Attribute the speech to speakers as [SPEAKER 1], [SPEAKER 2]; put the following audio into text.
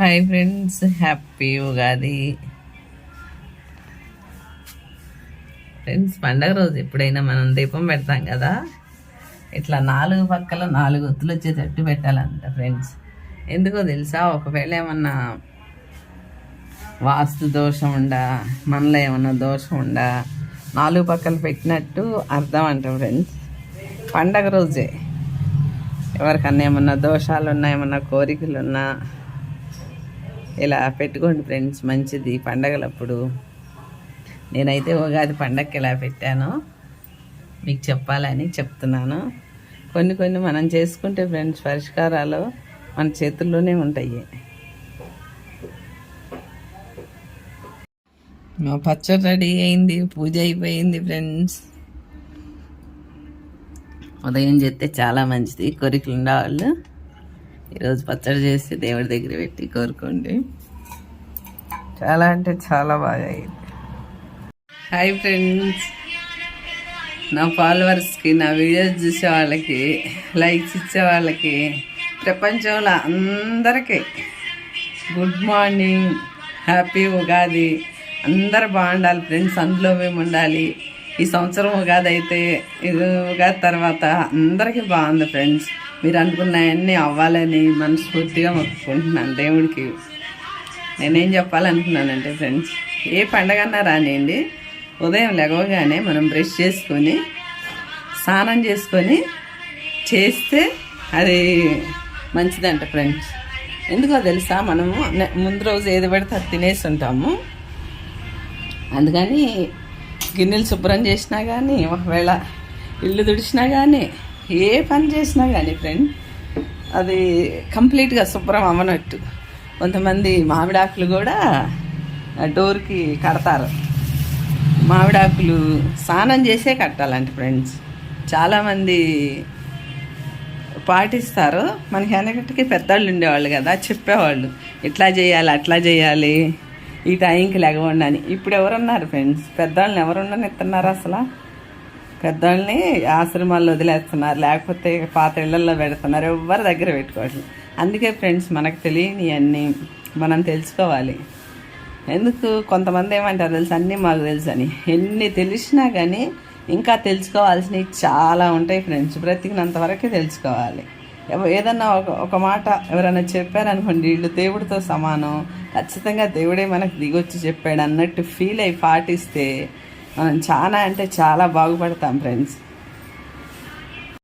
[SPEAKER 1] Hi friends, happy Ugadi. Friends, పండగ రోజు ఎప్పుడైనా మనం దీపం పెడతాం కదా, ఇట్లా 4 పక్కల 4 ఒత్తులు వచ్చేటట్టు పెట్టాలంట ఫ్రెండ్స్. ఎందుకో తెలుసా? ఒకవేళ ఏమన్నా వాస్తు దోషం ఉండా, మనలో ఏమన్నా దోషం ఉండా 4 పక్కలు పెట్టినట్టు అర్థం అంట ఫ్రెండ్స్. పండగ రోజే ఎవరికన్నా ఏమన్నా దోషాలు ఉన్నా, ఏమన్నా కోరికలు ఉన్నా ఇలా పెట్టుకోండి ఫ్రెండ్స్, మంచిది పండగలప్పుడు. నేనైతే ఉగాది పండగకి ఇలా పెట్టాను, మీకు చెప్పాలని చెప్తున్నాను. కొన్ని మనం చేసుకుంటే ఫ్రెండ్స్, పరిష్కారాలు మన చేతుల్లోనే ఉంటాయి. మా పచ్చడి రెడీ అయింది, పూజ అయిపోయింది ఫ్రెండ్స్. ఉదయం చేస్తే చాలా మంచిది, కోరికలు ఉండేవాళ్ళు ఈరోజు పచ్చడి చేసి దేవుడి దగ్గర పెట్టి కోరుకోండి. చాలా అంటే చాలా బాగా అయింది. హాయ్ ఫ్రెండ్స్, నా ఫాలోవర్స్కి, నా వీడియోస్ చూసే వాళ్ళకి, లైక్స్ ఇచ్చే వాళ్ళకి, ప్రపంచంలో అందరికీ గుడ్ మార్నింగ్, హ్యాపీ ఉగాది. అందరు బాగుండాలి ఫ్రెండ్స్, అందులో మేము ఉండాలి. ఈ సంవత్సరం ఉగాది అయితే, ఇది ఉగాది తర్వాత అందరికీ బాగుంది ఫ్రెండ్స్. మీరు అనుకున్నాయన్నీ అవ్వాలని మనస్ఫూర్తిగా మొక్కుకుంటున్నాను దేవుడికి. నేనేం చెప్పాలనుకున్నానంటే ఫ్రెండ్స్, ఏ పండగన్నా రానివ్వండి, ఉదయం లేవగానే మనం బ్రష్ చేసుకొని స్నానం చేసుకొని చేస్తే అది మంచిదంట ఫ్రెండ్స్. ఎందుకో తెలుసా? మనము ముందు రోజు ఏది పడితే అది తినేసి ఉంటాము. అందుకని గిన్నెలు శుభ్రం చేసినా కానీ, ఒకవేళ ఇల్లు తుడిచినా కానీ, ఏ పని చేసినా కానీ ఫ్రెండ్, అది కంప్లీట్గా శుభ్రం అవ్వనట్టు. కొంతమంది మామిడాకులు కూడా డోర్కి కడతారు. మామిడాకులు స్నానం చేసే కట్టాలంట ఫ్రెండ్స్. చాలామంది పాటిస్తారు. మనకి వెనకటికి పెద్దవాళ్ళు ఉండేవాళ్ళు కదా, చెప్పేవాళ్ళు ఇట్లా చేయాలి, అట్లా చేయాలి, ఈ టైంకి లెగవండి అని. ఇప్పుడు ఎవరున్నారు ఫ్రెండ్స్? పెద్దవాళ్ళని ఎవరుండని ఇస్తున్నారు అసలు? పెద్దవాళ్ళని ఆశ్రమాల్లో వదిలేస్తున్నారు, లేకపోతే పాత ఇళ్లలో పెడుతున్నారు, ఎవరి దగ్గర పెట్టుకోవట్లేదు. అందుకే ఫ్రెండ్స్, మనకు తెలియని అన్నీ మనం తెలుసుకోవాలి. ఎందుకు కొంతమంది ఏమంటారు తెలుసు, అన్నీ మాకు తెలుసు అని. ఎన్ని తెలిసినా కానీ ఇంకా తెలుసుకోవాల్సినవి చాలా ఉంటాయి ఫ్రెండ్స్. బ్రతికినంత వరకే తెలుసుకోవాలి. ఏదన్నా ఒక మాట ఎవరైనా చెప్పారనుకోండి, వీళ్ళు దేవుడితో సమానం, ఖచ్చితంగా దేవుడే మనకు దిగొచ్చి చెప్పాడు అన్నట్టు ఫీల్ అయి పాటిస్తే మనం చాలా అంటే చాలా బాగుపడతాం ఫ్రెండ్స్.